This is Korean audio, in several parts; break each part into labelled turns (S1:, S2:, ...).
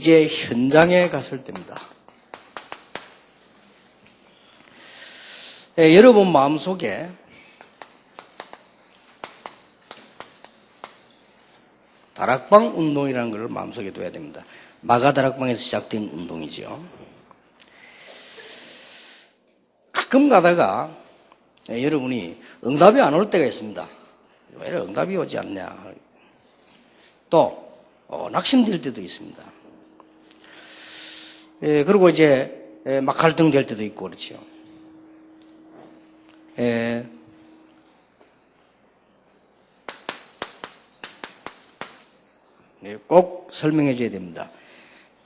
S1: 이제 현장에 갔을 때입니다. 여러분 마음속에 다락방 운동이라는 걸 마음속에 둬야 됩니다. 마가다락방에서 시작된 운동이죠. 가끔 가다가 여러분이 응답이 안 올 때가 있습니다. 왜 이래 응답이 오지 않냐. 또 낙심될 때도 있습니다. 그리고 이제 막 갈등될 때도 있고 그렇죠. 꼭 설명해 줘야 됩니다.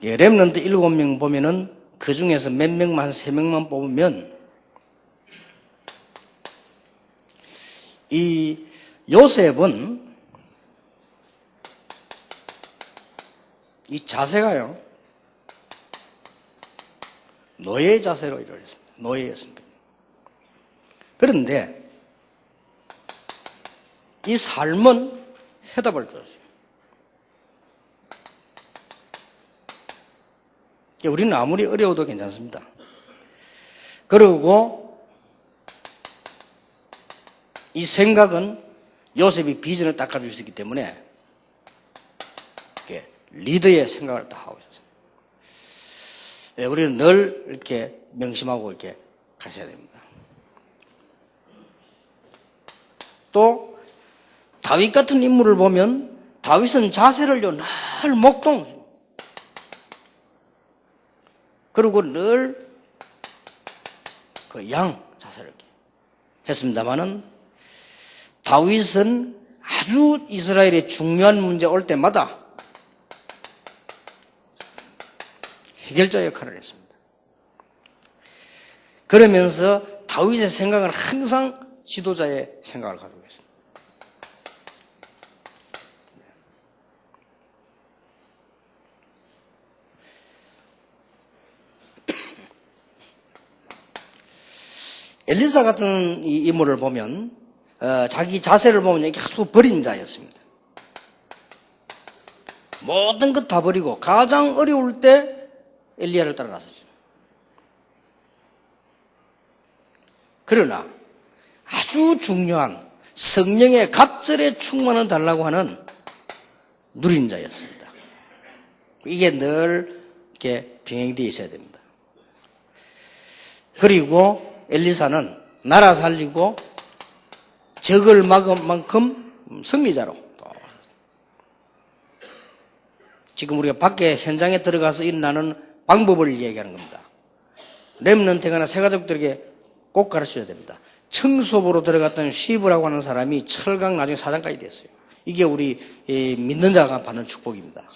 S1: 렘넌트 7명 보면은 그 중에서 몇 명만, 3명만 뽑으면 이 요셉은 이 자세가요, 노예 자세로 일어났습니다. 노예였습니다. 그런데 이 삶은 해답을 줬어요. 우리는 아무리 어려워도 괜찮습니다. 그리고 이 생각은 요셉이 비전을 딱 가지고 있었기 때문에 리더의 생각을 다 하고 있었습니다. 우리는 늘 이렇게 명심하고 이렇게 가셔야 됩니다. 또 다윗 같은 인물을 보면 다윗은 자세를요 늘 목동, 그리고 늘 그 양 자세를 이렇게 했습니다만은 다윗은 아주 이스라엘의 중요한 문제 올 때마다 해결자 역할을 했습니다. 그러면서 다윗의 생각은 항상 지도자의 생각을 가지고 있습니다. 엘리사 같은 이 인물을 보면 자기 자세를 보면 이게 아주 버린 자였습니다. 모든 것 다 버리고 가장 어려울 때 엘리야를 따라 나섰죠. 그러나 아주 중요한 성령의 갑절의 충만을 달라고 하는 누린 자였습니다. 이게 늘 이렇게 병행되어 있어야 됩니다. 그리고 엘리사는 나라 살리고 적을 막은 만큼 승리자로, 지금 우리가 밖에 현장에 들어가서 일어나는 방법을 얘기하는 겁니다. 렘넌트나 새가족들에게 꼭 가르쳐야 됩니다. 청소부로 들어갔던 쉬브라고 하는 사람이 철강 나중에 사장까지 됐어요. 이게 우리 믿는 자가 받는 축복입니다.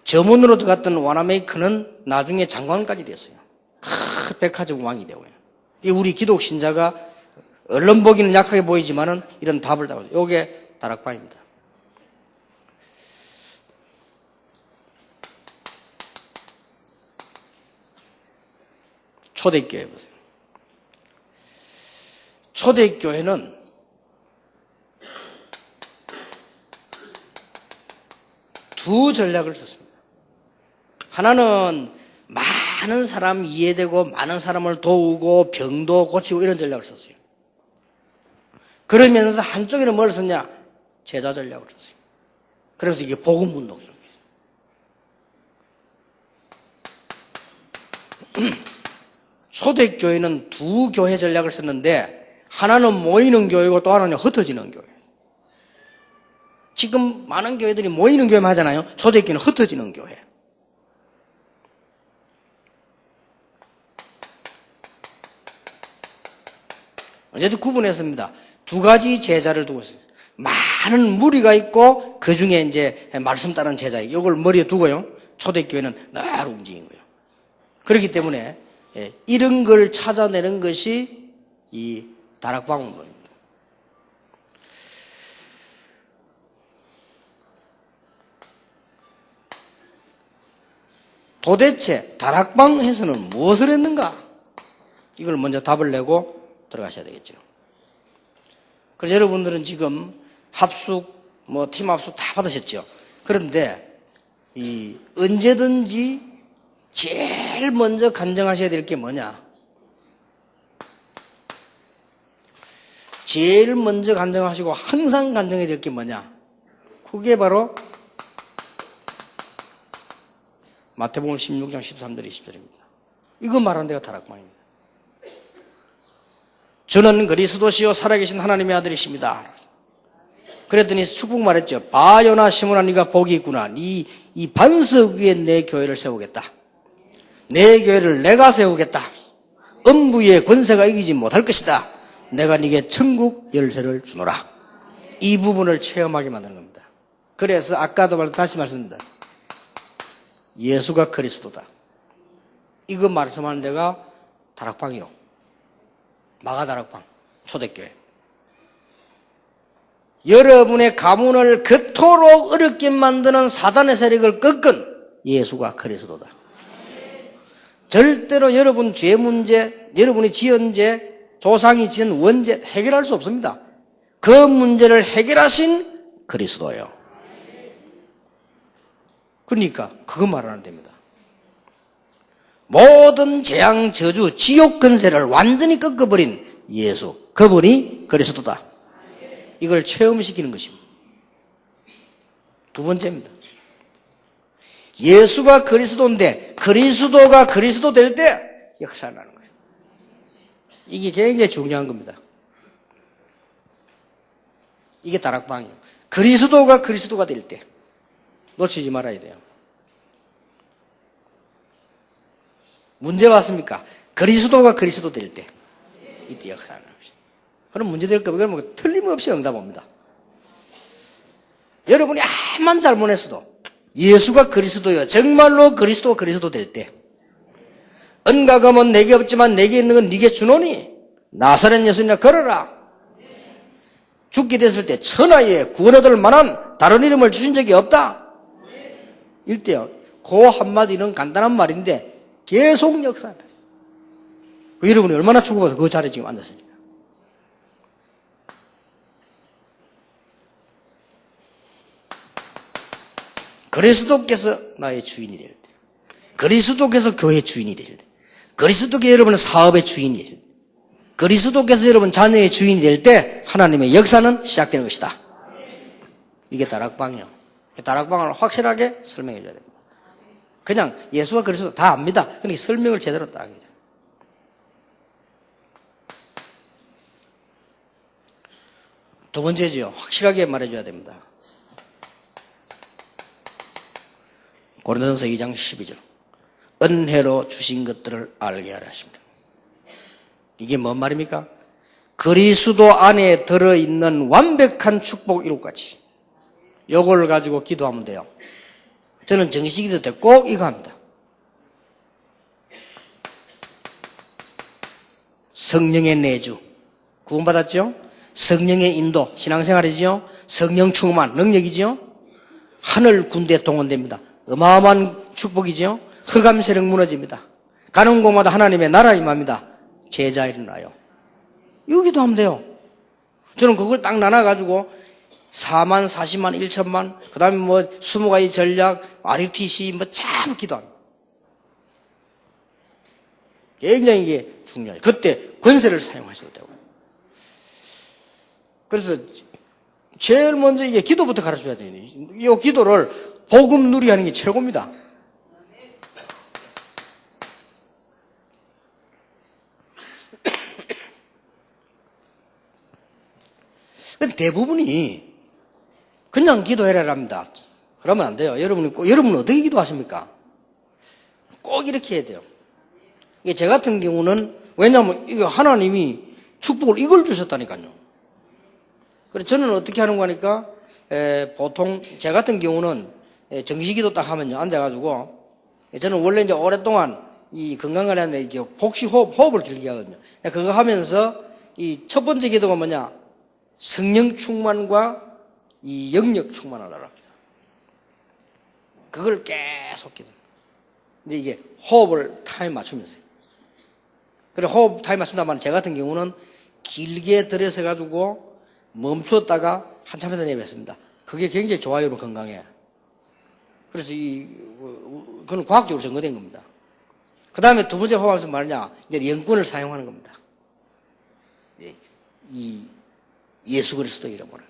S1: 점원으로 들어갔던 와나메이크는 나중에 장관까지 됐어요. 큰 백화점 왕이 되고요. 우리 기독 신자가 언론 보기는 약하게 보이지만은 이런 답을 다루죠. 이게 다락방입니다. 초대교회 보세요. 초대교회는 두 전략을 썼습니다. 하나는 많은 사람 이해되고 많은 사람을 도우고 병도 고치고 이런 전략을 썼어요. 그러면서 한쪽에는 뭘 썼냐? 제자 전략을 썼어요. 그래서 이게 복음운동이라고 했어요. 초대교회는 두 교회 전략을 썼는데 하나는 모이는 교회고 또 하나는 흩어지는 교회. 지금 많은 교회들이 모이는 교회만 하잖아요. 초대교회는 흩어지는 교회. 어제도 구분했습니다. 두 가지 제자를 두고 있어요. 많은 무리가 있고 그 중에 이제 말씀 따르는 제자, 이걸 머리에 두고요. 초대교회는 늘 움직인 거예요. 그렇기 때문에 이런 걸 찾아내는 것이 이 다락방 운동입니다. 도대체 다락방에서는 무엇을 했는가? 이걸 먼저 답을 내고 들어가셔야 되겠죠. 그래서 여러분들은 지금 합숙, 팀 합숙 다 받으셨죠. 그런데 언제든지 제일 먼저 간증하셔야 될 게 뭐냐? 제일 먼저 간증하시고 항상 간증해야 될 게 뭐냐? 그게 바로 마태복음 16장 13절 20절입니다. 이거 말하는 데가 다락방입니다. 저는 그리스도시요 살아계신 하나님의 아들이십니다. 그랬더니 축복 말했죠. 바요나 시몬아 네가 복이 있구나. 이 반석 위에 내 교회를 세우겠다. 내 교회를 내가 세우겠다. 음부의 권세가 이기지 못할 것이다. 내가 네게 천국 열쇠를 주노라. 이 부분을 체험하게 만드는 겁니다. 그래서 아까도 다시 말씀드립니다. 예수가 그리스도다. 이거 말씀하는 데가 다락방이요. 마가다락방, 초대교회. 여러분의 가문을 그토록 어렵게 만드는 사단의 세력을 꺾은 예수가 그리스도다. 절대로 여러분 죄 문제, 여러분이 지은 죄, 조상이 지은 원죄 해결할 수 없습니다. 그 문제를 해결하신 그리스도예요. 그러니까 그거 말하는 됩니다. 모든 재앙, 저주, 지옥 근세를 완전히 꺾어버린 예수, 그분이 그리스도다. 이걸 체험시키는 것입니다. 두 번째입니다. 예수가 그리스도인데 그리스도가 그리스도 될 때 역사를 하는 거예요. 이게 굉장히 중요한 겁니다. 이게 다락방이에요. 그리스도가 그리스도가 될 때 놓치지 말아야 돼요. 문제 왔습니까? 그리스도가 그리스도 될 때 이때 역사를 하는 것이다. 그럼 문제 될 거면 그러면 틀림없이 응답 옵니다. 여러분이 암만 잘못했어도 예수가 그리스도요. 정말로 그리스도가 그리스도 될 때 은가금은 내게 없지만 내게 있는 건 네게 주노니 나사렛 예수님이나 걸어라. 죽게 됐을 때 천하에 구원 얻을 만한 다른 이름을 주신 적이 없다. 일때요. 그 한마디는 간단한 말인데 계속 역사를 해요. 여러분이 얼마나 축복받아서 그 자리에 지금 앉았습니까? 그리스도께서 나의 주인이 될 때, 그리스도께서 교회의 주인이 될 때, 그리스도께서 여러분의 사업의 주인이 될 때, 그리스도께서 여러분 자녀의 주인이 될 때 하나님의 역사는 시작되는 것이다. 이게 다락방이요. 다락방을 확실하게 설명해 줘야 됩니다. 그냥 예수가 그리스도 다 압니다. 그러니까 설명을 제대로 딱 해야 돼요. 두 번째지요. 확실하게 말해줘야 됩니다. 고린도전서 2장 12절. 은혜로 주신 것들을 알게 하라 하십니다. 이게 뭔 말입니까? 그리스도 안에 들어있는 완벽한 축복 이룩까지. 요걸 가지고 기도하면 돼요. 저는 정식기도 때 꼭 이거 합니다. 성령의 내주. 구원받았죠? 성령의 인도. 신앙생활이죠? 성령 충만. 능력이죠? 하늘 군대 동원됩니다. 어마어마한 축복이죠? 흑암 세력 무너집니다. 가는 곳마다 하나님의 나라 임합니다. 제자 일어나요. 여기도 하면 돼요. 저는 그걸 딱 나눠가지고 4만, 40만, 1천만, 그 다음에 뭐 20가지 전략, RUTC 뭐 참 기도합니다. 굉장히 이게 중요해요. 그때 권세를 사용하셔도 되고. 그래서 제일 먼저 이게 기도부터 가르쳐줘야 돼요. 이 기도를 복음 누리 하는 게 최고입니다. 대부분이 그냥 기도해라 합니다. 그러면 안 돼요. 여러분은 어떻게 기도하십니까? 꼭 이렇게 해야 돼요. 이게 제 같은 경우는, 왜냐하면 이거 하나님이 축복을 이걸 주셨다니까요. 그래서 저는 어떻게 하는 거니까, 보통, 제 같은 경우는 정식기도 딱 하면요, 앉아가지고, 저는 원래 이제 오랫동안 이 건강관리하는데 이게 복식 호흡을 길게 하거든요. 그거 하면서 이 첫 번째 기도가 뭐냐? 성령 충만과 이 영역 충만을 하랍니다. 그걸 계속 기도. 이제 이게 호흡을 타임 맞추면서. 그래 호흡 타임 맞춘다면 제 같은 경우는 길게 들여서 가지고 멈추었다가 한참 해서 내뱉습니다. 그게 굉장히 좋아요, 여러분 건강에. 그래서 그건 과학적으로 증거된 겁니다. 그 다음에 두 번째 호흡하면서 말이냐, 이제 영권을 사용하는 겁니다. 이 예수 그리스도 이름으로.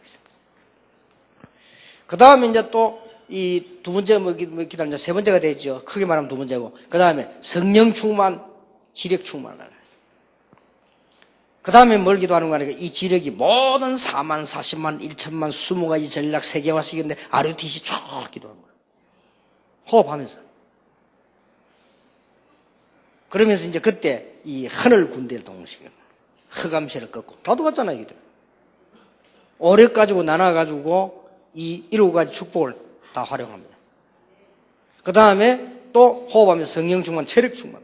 S1: 그 다음에 이제 또 이 두 번째 기다려 이제 세 번째가 되죠. 크게 말하면 두 번째고. 그 다음에 성령 충만, 지력 충만을. 그 다음에 뭘 기도하는 거 아니까 이 지력이 모든 4만, 40만, 1천만, 20가지 전략, 세계화식인데 RUTC 쭉 기도하는 거예요. 호흡하면서. 그러면서 이제 그때 이 하늘 군대를 동시에 흑암세를 꺾고 나도 갔잖아요. 기도. 오력 가지고 나눠가지고 이 7가지 축복을 다 활용합니다. 그 다음에 또 호흡하면서 성령 충만, 체력 충만.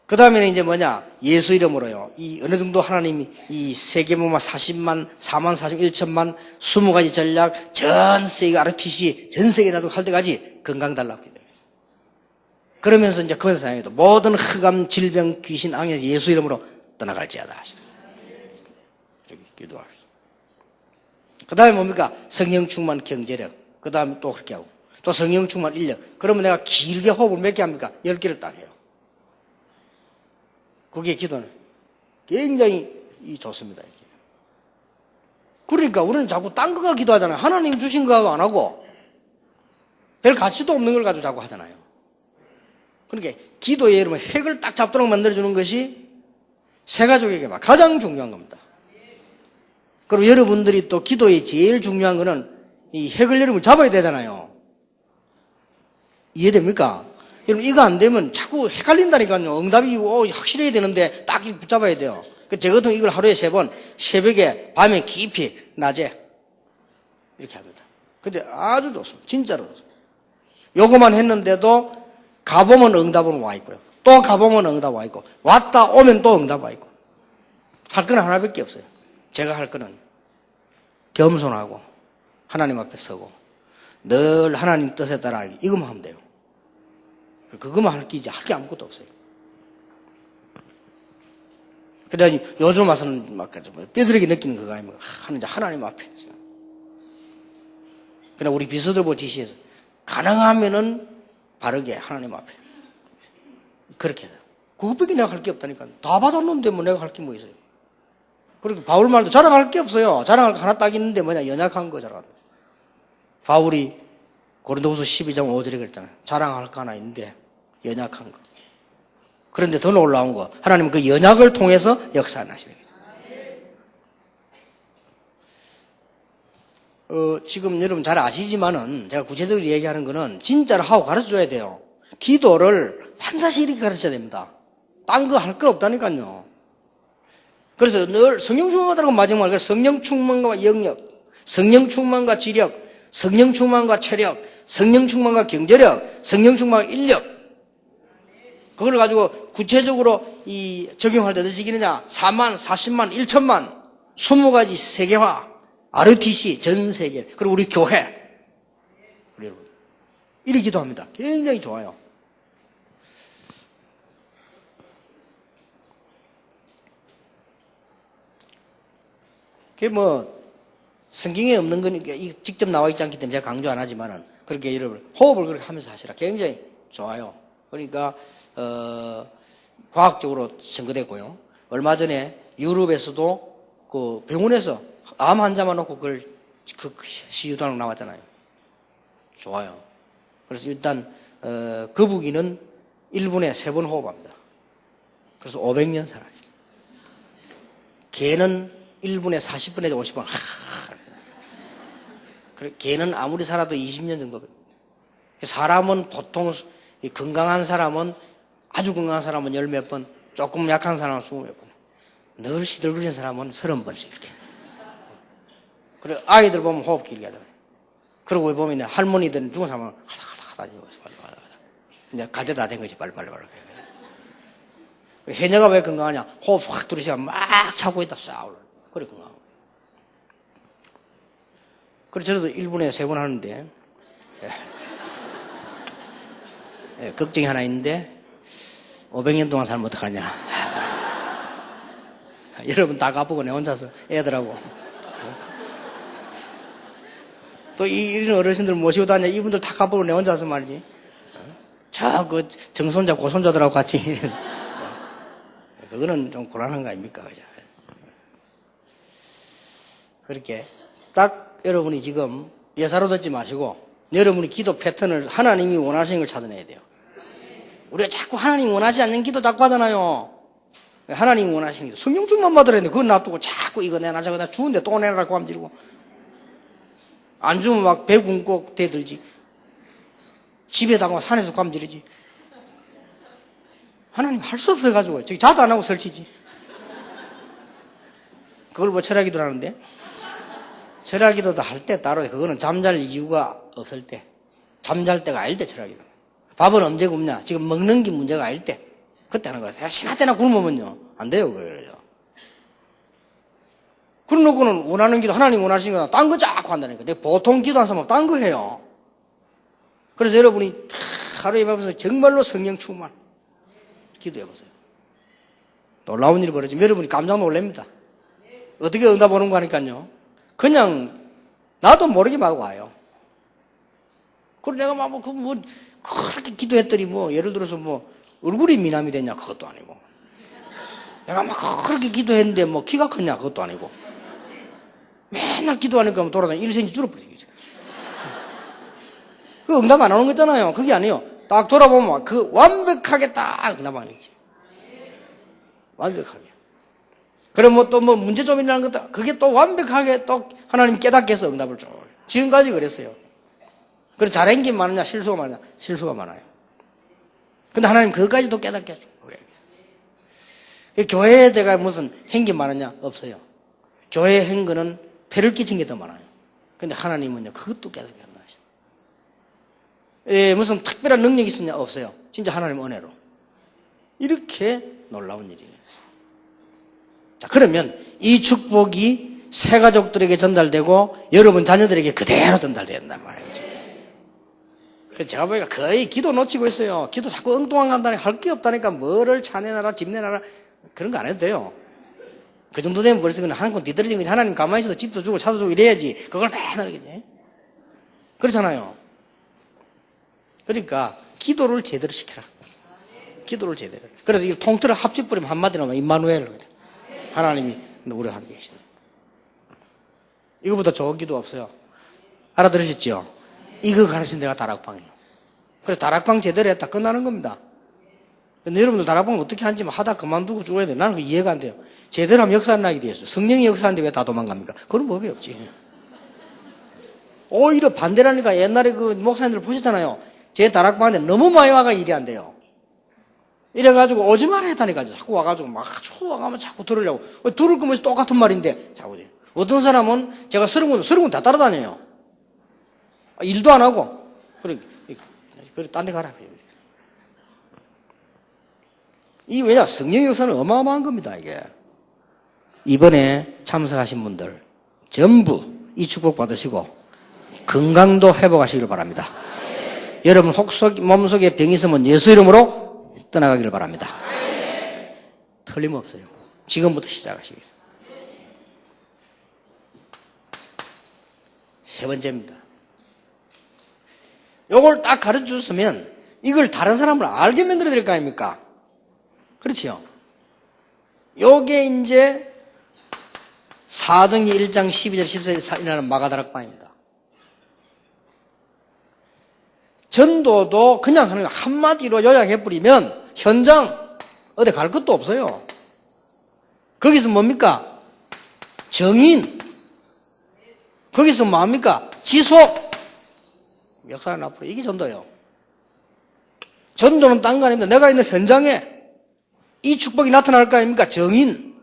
S1: 그 다음에는 이제 뭐냐, 예수 이름으로요. 이 어느 정도 하나님이 이 세계문화 40만, 4만, 41천만, 20가지 전략, 전 세계 RUTC, 전 세계 나도 할 때까지 건강 달라고 기도해요. 그러면서 이제 그런 상황에도 모든 흑암, 질병, 귀신, 악령 예수 이름으로 떠나갈지어다 하시다. 기도하시죠. 그 다음에 뭡니까? 성령 충만 경제력. 그 다음에 또 그렇게 하고. 또 성령 충만 인력. 그러면 내가 길게 호흡을 몇 개 합니까? 10개를 딱 해요. 그게 기도는 굉장히 좋습니다. 그러니까 우리는 자꾸 딴 거가 기도하잖아요. 하나님 주신 거 안 하고 별 가치도 없는 걸 가지고 자꾸 하잖아요. 그러니까 기도의 여러분 핵을 딱 잡도록 만들어주는 것이 새가족에게 가장 중요한 겁니다. 그리고 여러분들이 또 기도의 제일 중요한 거는 이 핵을 여러분 잡아야 되잖아요. 이해됩니까? 여러분 이거 안 되면 자꾸 헷갈린다니까요. 응답이 확실해야 되는데 딱 붙잡아야 돼요. 제가 같은 이걸 하루에 3번, 새벽에, 밤에 깊이, 낮에 이렇게 합니다. 근데 아주 좋습니다. 진짜로 좋습니다. 요거만 했는데도 가보면 응답은 와 있고요. 또 가보면 응답 와 있고 왔다 오면 또 응답 와 있고 할 건 하나밖에 없어요. 제가 할 거는 겸손하고 하나님 앞에 서고 늘 하나님 뜻에 따라 이것만 하면 돼요. 그것만 할 게 이제 할 게 아무것도 없어요. 그래서 요즘 와서는 막 뼈저리게 느끼는 그거 아닙니까? 하나님 앞에. 그냥 우리 비서들 보고 지시해서 가능하면은 바르게 하나님 앞에. 그렇게 해서. 그것밖에 내가 할 게 없다니까. 다 받았는데 뭐 내가 할 게 뭐 있어요. 그리고 바울 말도 자랑할 게 없어요. 자랑할 거 하나 딱 있는데 뭐냐, 연약한 거 자랑하는 거. 바울이 고린도후서 12장 5절에 그랬잖아요. 자랑할 거 하나 있는데 연약한 거. 그런데 더 놀라운 거, 하나님은 그 연약을 통해서 역사하시는 거죠. 지금 여러분 잘 아시지만은 제가 구체적으로 얘기하는 거는 진짜로 하고 가르쳐줘야 돼요. 기도를 반드시 이렇게 가르쳐야 됩니다. 딴 거 할 거 없다니까요. 그래서 늘 성령 충만하다고 마지막에 성령 충만과 영역, 성령 충만과 지력, 성령 충만과 체력, 성령 충만과 경제력, 성령 충만과 인력. 그걸 가지고 구체적으로 적용할 때 어떻게 기느냐? 4만, 40만, 1천만, 20가지 세계화, RUTC 전 세계, 그리고 우리 교회. 우리 여러분. 이렇게 기도합니다. 굉장히 좋아요. 그게 성경에 없는 거니까 직접 나와 있지 않기 때문에 제가 강조 안 하지만은 그렇게 여러분 호흡을 그렇게 하면서 하시라. 굉장히 좋아요. 그러니까 과학적으로 증거됐고요. 얼마 전에 유럽에서도 그 병원에서 암 환자만 놓고 그걸 시유단으로 나왔잖아요. 좋아요. 그래서 일단 거북이는 1분에 3번 호흡합니다. 그래서 500년 살아요. 개는 1분에 40분에서 50번. 개는 아무리 살아도 20년 정도. 사람은 보통 건강한 사람은 아주 건강한 사람은 10몇 번, 조금 약한 사람은 20몇 번. 늘 시들거리는 사람은 30번씩 이렇게. 그리고 아이들 보면 호흡 길게 하잖아요. 그리고 보면 할머니들은 죽은 사람은 하다 이제 갈 때 다 된 거지. 빨리. 해녀가 왜 건강하냐? 호흡 확 들이시면 막 차고 있다 싸울. 그래 건강하고. 그래서 저도 1분에 3번 하는데 걱정이 하나 있는데 500년 동안 살면 어떡하냐. 여러분 다 가보고 내 혼자서 애들하고 또 이런 어르신들 모시고 다녀 이분들 다 가보고 내 혼자서 말이지. 저 그 정손자 고손자들하고 같이 그거는 좀 곤란한 거 아닙니까? 그죠? 그렇게 딱 여러분이 지금 예사로 듣지 마시고 여러분이 기도 패턴을 하나님이 원하시는 걸 찾아내야 돼요. 우리가 자꾸 하나님 원하지 않는 기도 자꾸 하잖아요. 하나님 원하시는 기도 성령 충만 받으라 했는데 그건 놔두고 자꾸 이거 내놔 저거 나 주는데 또 내놔라고 함지르고 안 주면 막 배 굶고 대들지. 집에다가 산에서 감지르지. 하나님 할 수 없어가지고 저기 자도 안 하고 설치지. 그걸 뭐 철학기도를 하는데? 철학기도도 할 때 따로 그거는 잠잘 이유가 없을 때 잠잘 때가 아닐 때 철학기도. 밥은 언제 굶냐? 지금 먹는 게 문제가 아닐 때 그때 하는 거예요. 신할 때나 굶으면요 안 돼요. 그래요. 그래 놓고는 원하는 기도 하나님 원하시는 거나 딴 거 자꾸 한다니까. 내가 보통 기도한 사람은 딴 거 해요. 그래서 여러분이 하루에 입에서 정말로 성령 충만 기도해보세요. 놀라운 일이 벌어지면 여러분이 깜짝 놀랍니다. 어떻게 응답 오는 거 하니까요. 그냥 나도 모르게 막 와요. 그리고 내가 막 그렇게 기도했더니 예를 들어서 얼굴이 미남이 됐냐 그것도 아니고 내가 막 그렇게 기도했는데 키가 컸냐 그것도 아니고 맨날 기도하니까 돌아다니 1cm 줄어버리겠지. 그 응답 안 오는 거잖아요. 그게 아니에요. 딱 돌아보면 그 완벽하게 딱 응답 안 오지. 완벽하게. 그럼 또 문제점 이라는 것도 그게 또 완벽하게 또 하나님 깨닫게 해서 응답을 줘. 지금까지 그랬어요. 그래서 잘한 게 많으냐 실수가 많으냐 실수가 많아요. 근데 하나님 그것까지도 깨닫게 하죠. 교회에 내가 무슨 행기 많으냐 없어요. 교회에 한 거는 폐를 끼친 게 더 많아요. 근데 하나님은요 그것도 깨닫게 한다 하시죠. 무슨 특별한 능력이 있었냐 없어요. 진짜 하나님 은혜로 이렇게 놀라운 일이에요. 자, 그러면 이 축복이 새 가족들에게 전달되고 여러분 자녀들에게 그대로 전달된단 말이죠. 그래서 제가 보니까 거의 기도 놓치고 있어요. 기도 자꾸 엉뚱한 거 한다니까 할 게 없다니까 뭐를 차 내놔라 집 내놔라 그런 거 안 해도 돼요. 그 정도 되면 벌써 그냥 한 권 뒤떨어진 거지. 하나님 가만히 있어도 집도 주고 차도 주고 이래야지. 그걸 맨날 그러지. 그렇잖아요. 그러니까 기도를 제대로 시켜라. 기도를 제대로. 그래서 이 통틀어 합쳐버리면 한마디로 하면 임마누엘. 하나님이 우리와 함께 계시다. 이거보다 좋은 기도 없어요. 알아들으셨죠? 이거 가르친 데가 다락방이에요. 그래서 다락방 제대로 했다 끝나는 겁니다. 근데 여러분들 다락방 어떻게 하는지 하다 그만두고 죽어야 돼. 나는 그 이해가 안 돼요. 제대로 하면 역사 안 나게 돼 있어요. 성령이 역사하는데 왜 다 도망갑니까? 그런 법이 없지. 오히려 반대라니까. 옛날에 그 목사님들 보셨잖아요. 제 다락방한테 너무 많이 와가 일이 안 돼요. 이래가지고 오지 말아 했다니까. 자꾸 와가지고 막 와가면 자꾸 들으려고. 들을 거면서 똑같은 말인데 자꾸. 어떤 사람은 제가 서른 군 다 따라다녀요. 일도 안 하고. 그래 딴 데 가라. 왜냐 성령의 역사는 어마어마한 겁니다. 이게 이번에 참석하신 분들 전부 이 축복 받으시고 건강도 회복하시길 바랍니다. 여러분 몸속에 병이 있으면 예수 이름으로 떠나가기를 바랍니다. 틀림없어요. 지금부터 시작하시겠습니다. 세 번째입니다. 요걸 딱 가르쳐 줬으면 이걸 다른 사람을 알게 만들어야 될 거 아닙니까? 그렇지요? 요게 이제 사도행전 1장 12절 14절에 일어나는 마가다락방입니다. 전도도 그냥 하는 거 한마디로 요약해버리면 현장 어디 갈 것도 없어요. 거기서 뭡니까? 정인. 거기서 뭡니까? 지속. 역사는 앞으로 이게 전도예요. 전도는 딴 거 아닙니다. 내가 있는 현장에 이 축복이 나타날 거 아닙니까? 정인.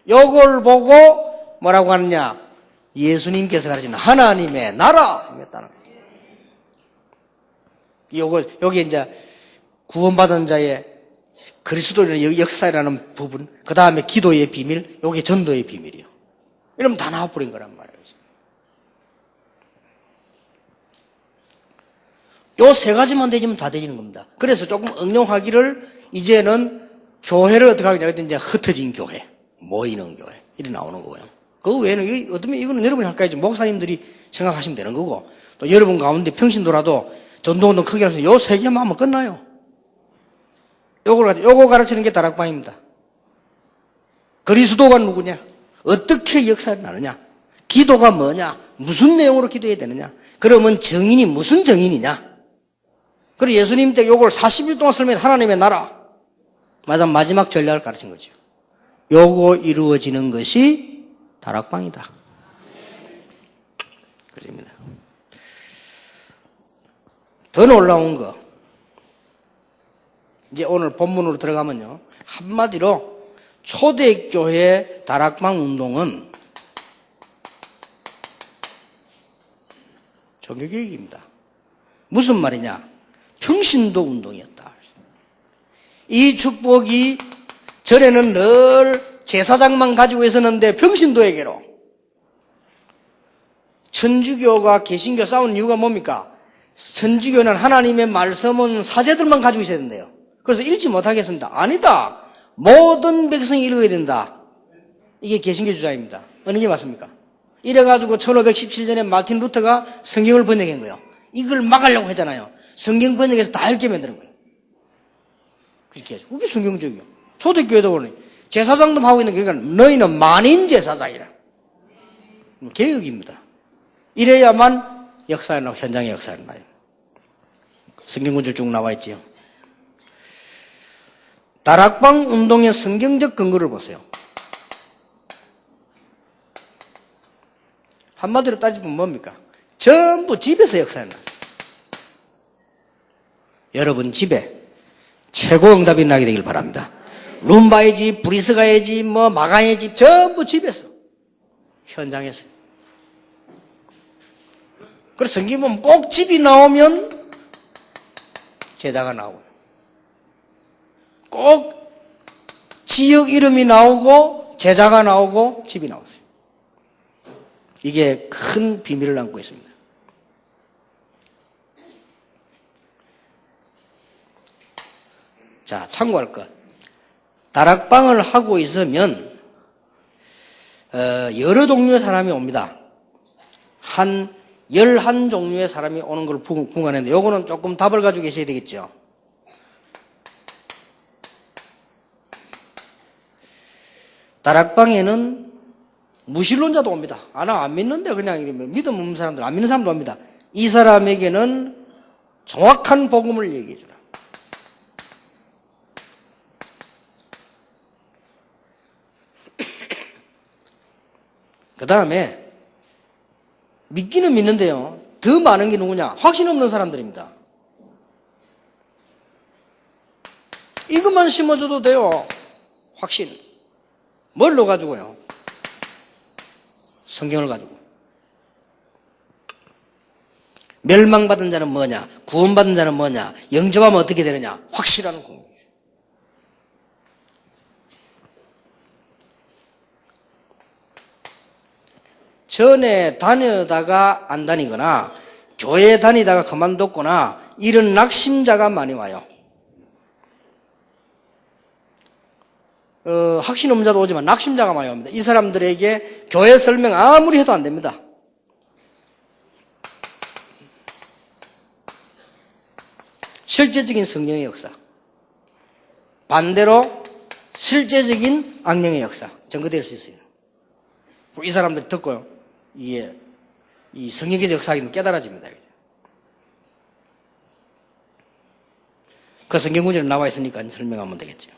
S1: 요걸 보고 뭐라고 하느냐? 예수님께서 가르치는 하나님의 나라 임했다는 것입니다. 요게 이제 구원받은 자의 그리스도의 역사라는 부분, 그 다음에 기도의 비밀, 요게 전도의 비밀이요. 이러면 다 나와버린 거란 말이에요. 요 세 가지만 되지면 다 되지는 겁니다. 그래서 조금 응용하기를 이제는 교회를 어떻게 하느냐 그랬더니 이제 흩어진 교회, 모이는 교회 이렇게 나오는 거예요. 그 외에는 어쩌면 이거는 여러분이 할까 했지 목사님들이 생각하시면 되는 거고, 또 여러분 가운데 평신도라도 전도운동 크게 하면서 요 세 개만 하면 끝나요. 요거 가르치는 게 다락방입니다. 그리스도가 누구냐? 어떻게 역사를 나느냐? 기도가 뭐냐? 무슨 내용으로 기도해야 되느냐? 그러면 정인이 무슨 정인이냐? 그리고 예수님 때 요걸 40일 동안 설명해 하나님의 나라. 마지막 전략을 가르친 거죠. 요거 이루어지는 것이 다락방이다. 그럽니다. 더 놀라운 거. 이제 오늘 본문으로 들어가면요. 한마디로 초대교회 다락방 운동은 종교개혁입니다. 무슨 말이냐? 평신도 운동이었다. 이 축복이 전에는 늘 제사장만 가지고 있었는데 평신도에게로 천주교가 개신교 싸우는 이유가 뭡니까? 천주교는 하나님의 말씀은 사제들만 가지고 있어야 된대요. 그래서 읽지 못하겠습니다. 아니다. 모든 백성이 읽어야 된다. 이게 개신교 주장입니다. 어느 게 맞습니까? 이래가지고 1517년에 마틴 루터가 성경을 번역한 거예요. 이걸 막으려고 했잖아요. 성경 번역해서 다 읽게 만드는 거예요. 그렇게 해야죠. 그게 성경적이에요. 초대교회도 보니 제사장도 하고 있는 게 그러니까 너희는 만인 제사장이라. 개혁입니다. 이래야만 역사에 나고 현장의 역사에 나요. 성경 구절 쭉 나와 있지요. 다락방 운동의 성경적 근거를 보세요. 한마디로 따지면 뭡니까? 전부 집에서 역사에 났어요. 여러분 집에 최고 응답이 나게 되길 바랍니다. 룸바의 집, 브리스가의 집, 마가의 집 전부 집에서 현장에서. 그래서 성경 보면 꼭 집이 나오면 제자가 나오고 꼭 지역 이름이 나오고 제자가 나오고 집이 나왔어요. 이게 큰 비밀을 안고 있습니다. 자, 참고할 것. 다락방을 하고 있으면 여러 종류의 사람이 옵니다. 한 11종류의 사람이 오는 걸 궁금하는데 요거는 조금 답을 가지고 계셔야 되겠죠. 다락방에는 무신론자도 옵니다. 나 안 믿는데 그냥 이러면 믿음 없는 사람들, 안 믿는 사람도 옵니다. 이 사람에게는 정확한 복음을 얘기해 주라. 그 다음에 믿기는 믿는데요. 더 많은 게 누구냐? 확신 없는 사람들입니다. 이것만 심어줘도 돼요. 확신. 뭘로 가지고요? 성경을 가지고. 멸망받은 자는 뭐냐? 구원받은 자는 뭐냐? 영접하면 어떻게 되느냐? 확실한 공부. 전에 다니다가 안 다니거나 교회 다니다가 그만뒀거나 이런 낙심자가 많이 와요. 확신 없는 자도 오지만 낙심자가 많이 옵니다. 이 사람들에게 교회 설명 아무리 해도 안 됩니다. 실제적인 성령의 역사, 반대로 실제적인 악령의 역사 전거될 수 있어요. 이 사람들이 듣고요, 이게 이 성령의 역사가 깨달아집니다. 그 성경 구절에 나와 있으니까 설명하면 되겠죠.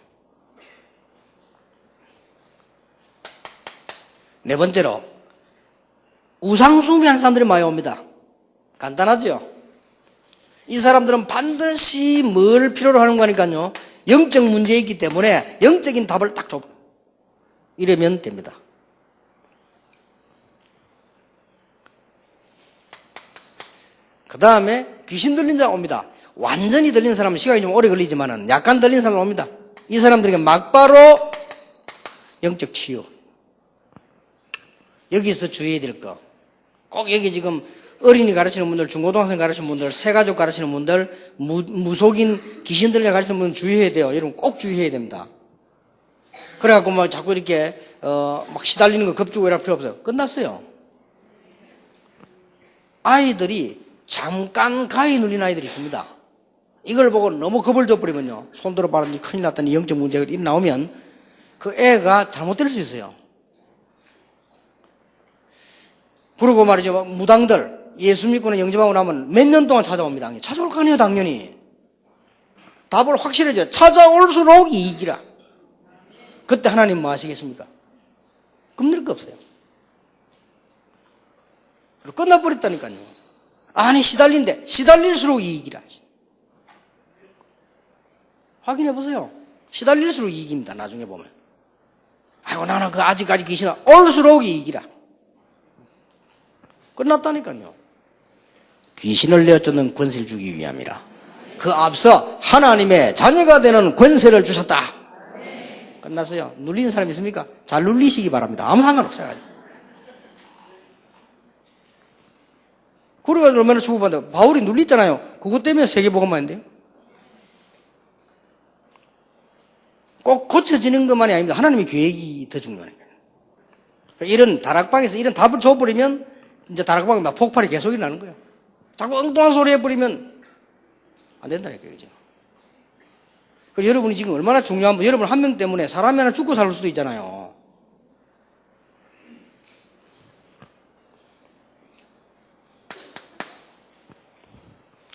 S1: 네 번째로 우상 숭배하는 사람들이 많이 옵니다. 간단하죠? 이 사람들은 반드시 뭘 필요로 하는 거니까요, 영적 문제에 있기 때문에 영적인 답을 딱 줘. 이러면 됩니다. 그 다음에 귀신 들린 자가 옵니다. 완전히 들린 사람은 시간이 좀 오래 걸리지만 약간 들린 사람은 옵니다. 이 사람들에게 막바로 영적 치유. 여기서 주의해야 될 거. 꼭 여기 지금 어린이 가르치는 분들, 중고등학생 가르치는 분들, 새가족 가르치는 분들, 무속인 귀신 들린 자 가르치는 분들 주의해야 돼요. 여러분 꼭 주의해야 됩니다. 그래갖고 막 자꾸 이렇게 막 시달리는 거 겁주고 이럴 필요 없어요. 끝났어요. 아이들이 잠깐 가위 눌린 아이들이 있습니다. 이걸 보고 너무 겁을 줘버리면요, 손들어 봐라, 큰일 났다니 영적 문제가 나오면 그 애가 잘못될 수 있어요. 그리고 말이죠, 무당들 예수 믿고는 영접하고 나면 몇 년 동안 찾아옵니다. 찾아올 거 아니에요, 당연히. 답을 확실해져요. 찾아올수록 이익이라. 그때 하나님 뭐 하시겠습니까? 겁낼 거 없어요. 그리고 끝나버렸다니까요. 아니, 시달릴수록 이익이라. 확인해 보세요. 시달릴수록 이익입니다, 나중에 보면. 아이고, 나는 그 아직까지 귀신아. 올수록 이익이라. 끝났다니까요. 귀신을 내어쫓는 권세를 주기 위함이라. 그 앞서 하나님의 자녀가 되는 권세를 주셨다. 끝났어요. 눌리는 사람 있습니까? 잘 눌리시기 바랍니다. 아무 상관없어요. 그래가지고 얼마나 축복받는다. 바울이 눌렸잖아요. 그것 때문에 세계복음만 인데요. 꼭 고쳐지는 것만이 아닙니다. 하나님의 계획이 더 중요하니까요. 이런 다락방에서 이런 답을 줘버리면 이제 다락방에 막 폭발이 계속 일어나는 거예요. 자꾸 엉뚱한 소리 해버리면 안 된다니까요. 그죠? 그리고 여러분이 지금 얼마나 중요한, 여러분 한 명 때문에 사람이 하나 죽고 살 수도 있잖아요.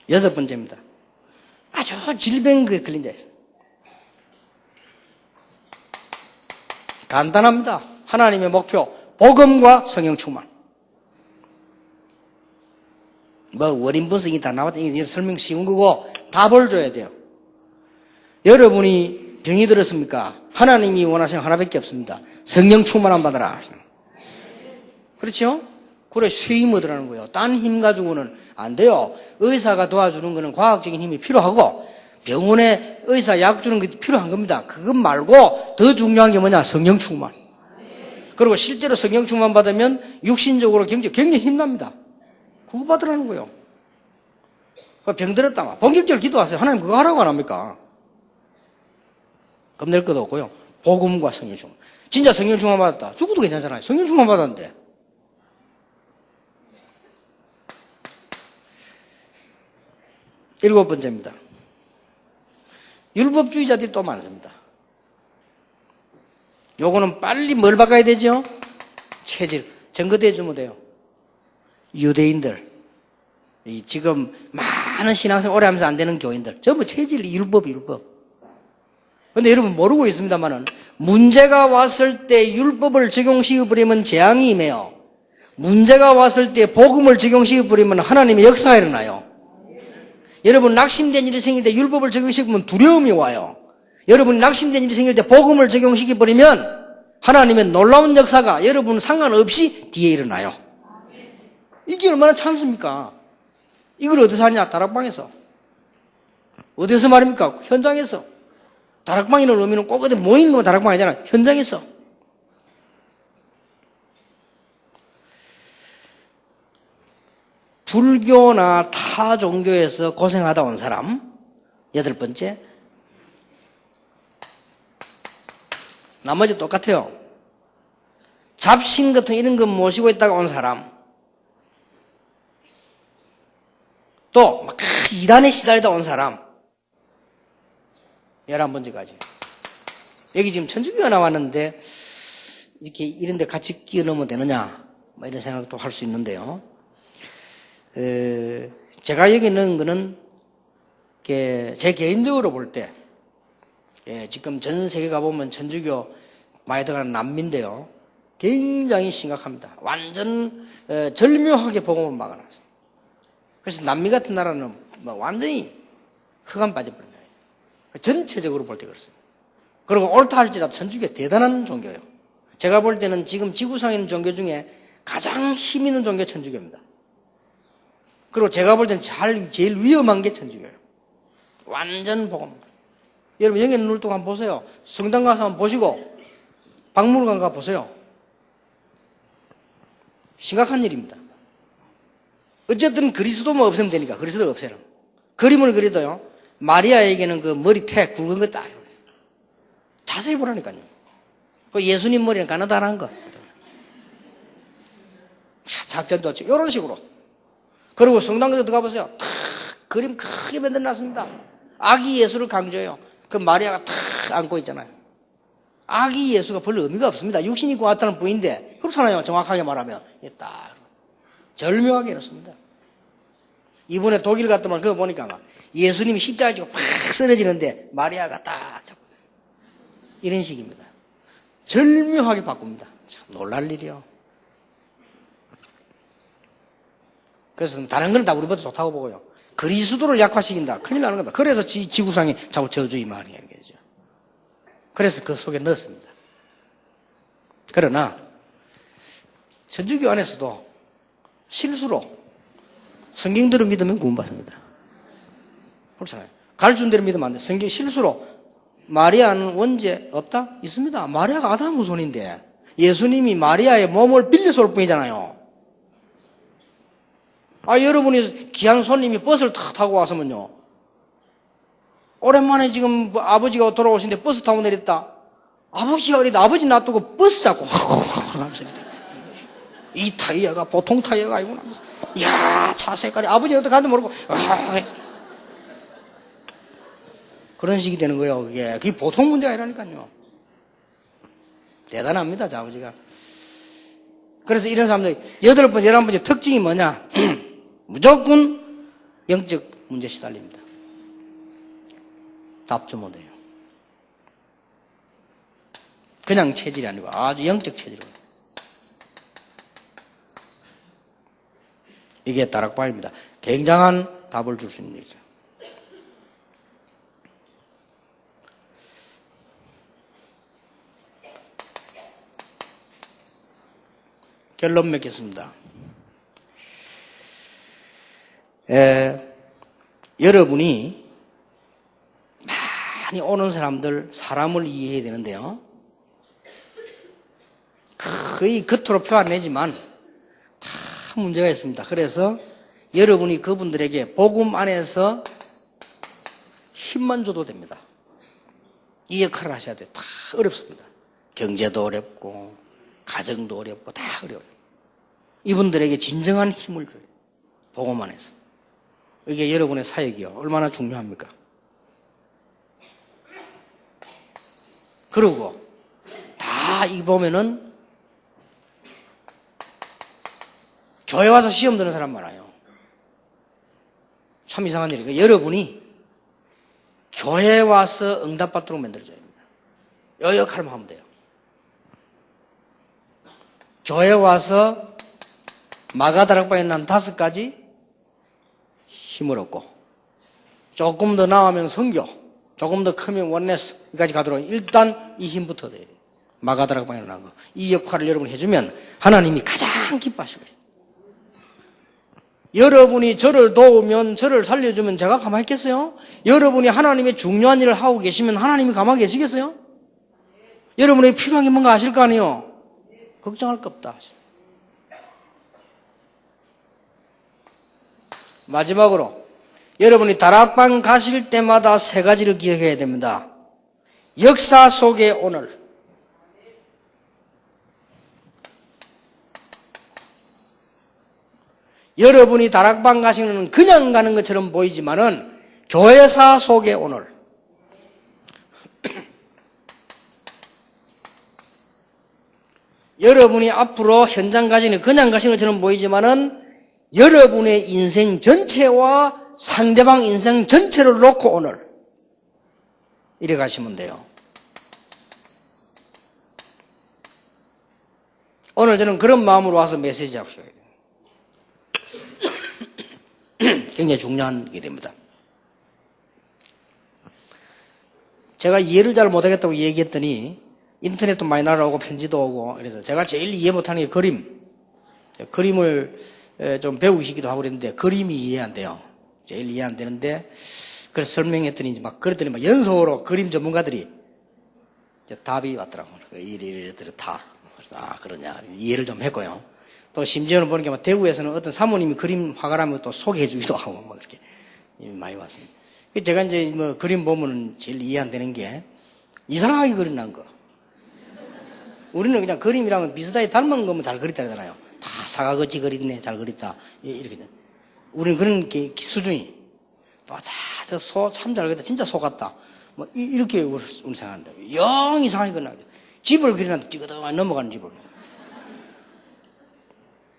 S1: 여섯 번째입니다. 아주 질병에 걸린 자 있어요. 간단합니다. 하나님의 목표, 복음과 성령 충만. 뭐 원인 분석이 다 나왔다. 이게 설명 쉬운 거고 답을 줘야 돼요. 여러분이 병이 들었습니까? 하나님이 원하시는 하나밖에 없습니다. 성령 충만함 받아라. 그렇죠? 그래, 쇠임 얻으라는 거예요. 딴 힘 가지고는 안 돼요. 의사가 도와주는 거는 과학적인 힘이 필요하고 병원에 의사 약 주는 게 필요한 겁니다. 그것 말고 더 중요한 게 뭐냐? 성령 충만. 그리고 실제로 성령 충만 받으면 육신적으로 굉장히 힘납니다. 그거 받으라는 거예요. 병 들었다. 본격적으로 기도하세요. 하나님 그거 하라고 안 합니까? 겁낼 것도 없고요. 복음과 성령 충만. 진짜 성령 충만 받았다. 죽어도 괜찮잖아요. 성령 충만 받았는데. 일곱 번째입니다. 율법주의자들이 또 많습니다. 요거는 빨리 뭘 바꿔야 되죠? 체질. 증거대해 주면 돼요. 유대인들. 지금 많은 신앙생활 오래 하면서 안 되는 교인들. 전부 체질, 율법. 근데 여러분 모르고 있습니다만은 문제가 왔을 때 율법을 적용시켜버리면 재앙이 임해요. 문제가 왔을 때 복음을 적용시켜버리면 하나님의 역사가 일어나요. 여러분 낙심된 일이 생길 때 율법을 적용시키면 두려움이 와요. 여러분이 낙심된 일이 생길 때 복음을 적용시켜버리면 하나님의 놀라운 역사가 여러분 상관없이 뒤에 일어나요. 이게 얼마나 찬스입니까? 이걸 어디서 하냐? 다락방에서. 어디서 말입니까? 현장에서. 다락방이라는 의미는 꼭 어디 모이는 건 다락방 아니잖아. 현장에서. 불교나 타 종교에서 고생하다 온 사람. 여덟 번째. 나머지 똑같아요. 잡신 같은 이런 거 모시고 있다가 온 사람. 또 막 이단에 시달리다 온 사람. 11번째까지. 여기 지금 천주교가 나왔는데 이렇게 이런 데 같이 끼워 넣으면 되느냐 뭐 이런 생각도 할 수 있는데요. 제가 여기 넣은 거는 제 개인적으로 볼 때 지금 전 세계 가보면 천주교 많이 들어가는 남미인데요. 굉장히 심각합니다. 완전 절묘하게 복음을 막아놨어요. 그래서 남미 같은 나라는 뭐 완전히 흑암 빠져버립니다. 전체적으로 볼 때 그렇습니다. 그리고 옳다 할지라도 천주교가 대단한 종교예요. 제가 볼 때는 지금 지구상에 있는 종교 중에 가장 힘 있는 종교가 천주교입니다. 그리고 제가 볼 때는 제일 위험한 게 천주교예요. 완전 복음. 여러분 여기 눈을 뜨고 한번 보세요. 성당 가서 한번 보시고 박물관 가서 보세요. 심각한 일입니다. 어쨌든 그리스도만 없애면 되니까 그리스도 없애는. 그림을 그리도요. 마리아에게는 그 머리태 굵은 거 딱 자세히 보라니까요. 그 예수님 머리는 가느다란 거. 작전 좋죠. 이런 식으로. 그리고 성당에 들어가 보세요. 탁 그림 크게 만들어놨습니다. 아기 예수를 강조해요. 그 마리아가 탁 안고 있잖아요. 아기 예수가 별로 의미가 없습니다. 육신이 있고 나타나는 뿐인데 그렇잖아요. 정확하게 말하면 딱 절묘하게 이렇습니다. 이번에 독일 갔더만 그거 보니까 예수님이 십자가에 지고 팍 쓰러지는데 마리아가 딱 잡고 이런 식입니다. 절묘하게 바꿉니다. 참 놀랄 일이요. 그래서 다른 건 다 우리보다 좋다고 보고요. 그리스도를 약화시킨다. 큰일 나는 겁니다. 그래서 지구상에 자꾸 저주의 말이 하는 거죠. 그래서 그 속에 넣었습니다. 그러나 천주교 안에서도 실수로 성경대로 믿으면 구원받습니다. 그렇잖아요. 가르친 대로 믿으면 안 돼. 성경 실수로 마리아는 원죄 없다? 있습니다. 마리아가 아담 후손인데 예수님이 마리아의 몸을 빌려서 올 뿐이잖아요. 여러분이 귀한 손님이 버스를 탁 타고 왔으면요. 오랜만에 지금 아버지가 돌아오시는데 버스 타고 내렸다. 아버지가 어리다. 아버지 놔두고 버스 잡고 하면서 이 타이어가 보통 타이어가 아니구나. 이야, 차 색깔이 아버지 어떻게 하는지 모르고 그런 식이 되는 거예요. 그게 보통 문제가 아니라니까요. 대단합니다, 저 아버지가. 그래서 이런 사람들이 8번째, 11번째 특징이 뭐냐? 무조건 영적 문제 시달립니다. 답도 못해요. 그냥 체질이 아니고 아주 영적 체질로. 이게 다락방입니다. 굉장한 답을 줄 수 있는 얘기죠. 결론 맺겠습니다. 여러분이 많이 오는 사람을 이해해야 되는데요. 거의 겉으로 표 안 내지만 다 문제가 있습니다. 그래서 여러분이 그분들에게 복음 안에서 힘만 줘도 됩니다. 이 역할을 하셔야 돼요. 다 어렵습니다. 경제도 어렵고 가정도 어렵고 다 어려워요. 이분들에게 진정한 힘을 줘요. 복음 안에서. 이게 여러분의 사역이요. 얼마나 중요합니까? 그리고 다 이 보면은 교회 와서 시험 드는 사람 많아요. 참 이상한 일이에요. 여러분이 교회 와서 응답받도록 만들어줘야 됩니다. 이 역할만 하면 돼요. 교회 와서 마가다락방에 난 5가지 힘을 얻고 조금 더 나오면 선교, 조금 더 크면 원네스 여기까지 가도록 일단 이 힘부터 돼요. 마가다락방에 난 거. 이 역할을 여러분이 해주면 하나님이 가장 기뻐하시고요. 여러분이 저를 도우면 저를 살려주면 제가 가만히 있겠어요? 여러분이 하나님의 중요한 일을 하고 계시면 하나님이 가만히 계시겠어요? 여러분에게 필요한 게 뭔가 아실 거 아니에요? 걱정할 거 없다. 마지막으로 여러분이 다락방 가실 때마다 3가지를 기억해야 됩니다. 역사 속의 오늘. 여러분이 다락방 가시는 그냥 가는 것처럼 보이지만은 교회사 속의 오늘. 여러분이 앞으로 현장 가시는 그냥 가시는 것처럼 보이지만은 여러분의 인생 전체와 상대방 인생 전체를 놓고 오늘 이래 가시면 돼요. 오늘 저는 그런 마음으로 와서 메시지 하셔야 돼요. 굉장히 중요한 게 됩니다. 제가 이해를 잘 못하겠다고 얘기했더니 인터넷도 많이 날아오고 편지도 오고 그래서 제가 제일 이해 못하는 게 그림을 좀 배우시기도 하고 그랬는데 그림이 이해 안 돼요. 제일 이해 안 되는데 그래서 설명했더니 막 그랬더니 막 연속으로 그림 전문가들이 답이 왔더라고요. 이래 다. 그래서 그러냐 이해를 좀 했고요. 또 심지어는 보니까 막 대구에서는 어떤 사모님이 그림 화가라면 또 소개해 주기도 하고 뭐 그렇게 많이 왔습니다. 제가 이제 뭐 그림 보면 제일 이해 안 되는 게 이상하게 그린다는 거. 우리는 그냥 그림이라면 비슷하게 닮은 거면 잘 그렸다 그러잖아요. 다 사과같이 그렸네, 잘 그렸다. 이렇게. 우리는 그런 수준이. 저 소 참 잘 그렸다. 진짜 소 같다. 뭐, 이렇게 우리 생각한다. 영 이상하게 그려놔. 집을 그려놨는데 찌그덕하게 넘어가는 집을.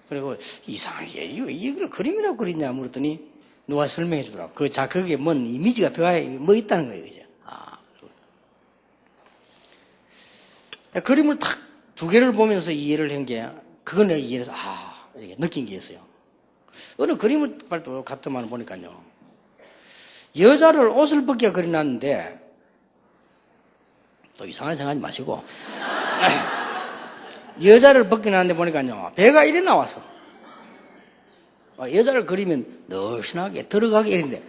S1: 그리고 이상하게, 이걸 그림이라고 그리냐 물었더니 누가 설명해 주더라고. 그게 뭔 이미지가 뭐 있다는 거예요. 그죠? 그림을 딱 두 개를 보면서 이해를 한 게, 그걸 내가 이해해서, 이렇게 느낀 게 있어요. 어느 그림을 또 같은 보니까요. 여자를 옷을 벗겨 그려놨는데, 또 이상하게 생각하지 마시고, 여자를 벗겨놨는데 보니까요, 배가 이래 나와서, 여자를 그리면 늘씬하게 들어가게 이랬는데,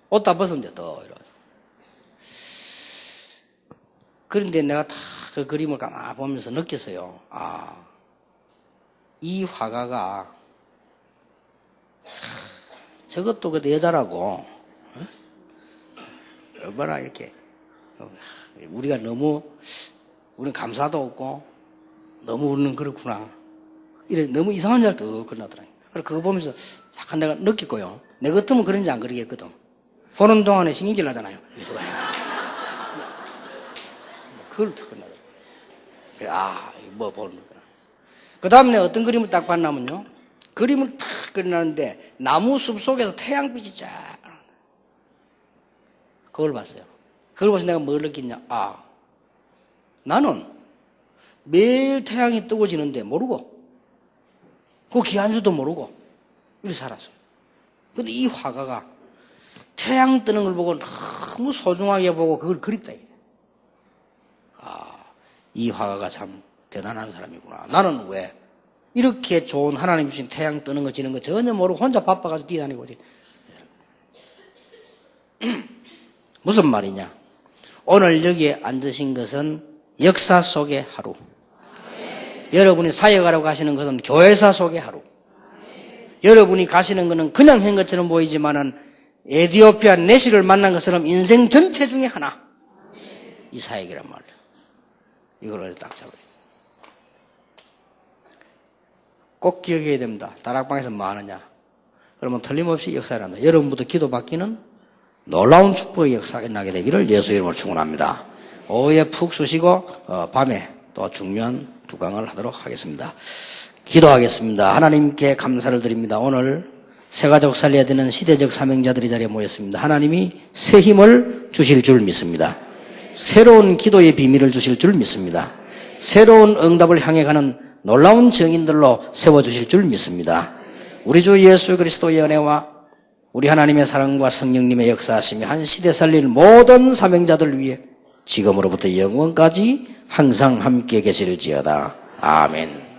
S1: 옷 다 벗었는데, 이러. 그런데 내가 다 그 그림을 가만히 보면서 느꼈어요. 이 화가가, 저것도 그 여자라고, 얼마나 이렇게, 우리가 우리는 감사도 없고, 너무 우리는 그렇구나. 이래 너무 이상한 줄 또 그러더라고요. 그래서 그거 보면서 약간 내가 느꼈고요. 내 같으면 그런지 안 그러겠거든. 보는 동안에 신경질 나잖아요. 그걸 더 끝나더라고요. 그래, 뭐 보는 거구나. 그 다음에 어떤 그림을 딱 봤냐면요. 그림을 탁 그려놨는데, 나무 숲 속에서 태양빛이 쫙. 그걸 봤어요. 그걸 봐서 내가 뭘 느꼈냐. 나는 매일 태양이 뜨고 지는데 모르고, 그 기한수도 모르고, 이렇게 살았어요. 근데 이 화가가 태양 뜨는 걸 보고 너무 소중하게 보고 그걸 그렸다. 이 화가가 참 대단한 사람이구나. 나는 왜 이렇게 좋은 하나님 주신 태양 뜨는 거 지는 거 전혀 모르고 혼자 바빠가지고 뛰어다니고. 무슨 말이냐. 오늘 여기에 앉으신 것은 역사 속의 하루. 여러분이 사역하러 가시는 것은 교회사 속의 하루. 여러분이 가시는 것은 그냥 한 것처럼 보이지만은 에티오피아 내시를 만난 것처럼 인생 전체 중에 하나. 이 사역이란 말이에요. 이걸 딱 잡아요. 꼭 기억해야 됩니다. 다락방에서 뭐 하느냐. 그러면 틀림없이 역사를 합니다. 여러분부터 기도받기는 놀라운 축복의 역사가 나게 되기를 예수 이름으로 축원합니다. 오후에 푹 쉬시고 밤에 또 중요한 두강을 하도록 하겠습니다. 기도하겠습니다. 하나님께 감사를 드립니다. 오늘 새가족 살려야 되는 시대적 사명자들이 자리에 모였습니다. 하나님이 새 힘을 주실 줄 믿습니다. 새로운 기도의 비밀을 주실 줄 믿습니다. 새로운 응답을 향해 가는 놀라운 증인들로 세워주실 줄 믿습니다. 우리 주 예수 그리스도의 은혜와 우리 하나님의 사랑과 성령님의 역사하심이 한 시대 살릴 모든 사명자들 위해 지금으로부터 영원까지 항상 함께 계실지어다. 아멘.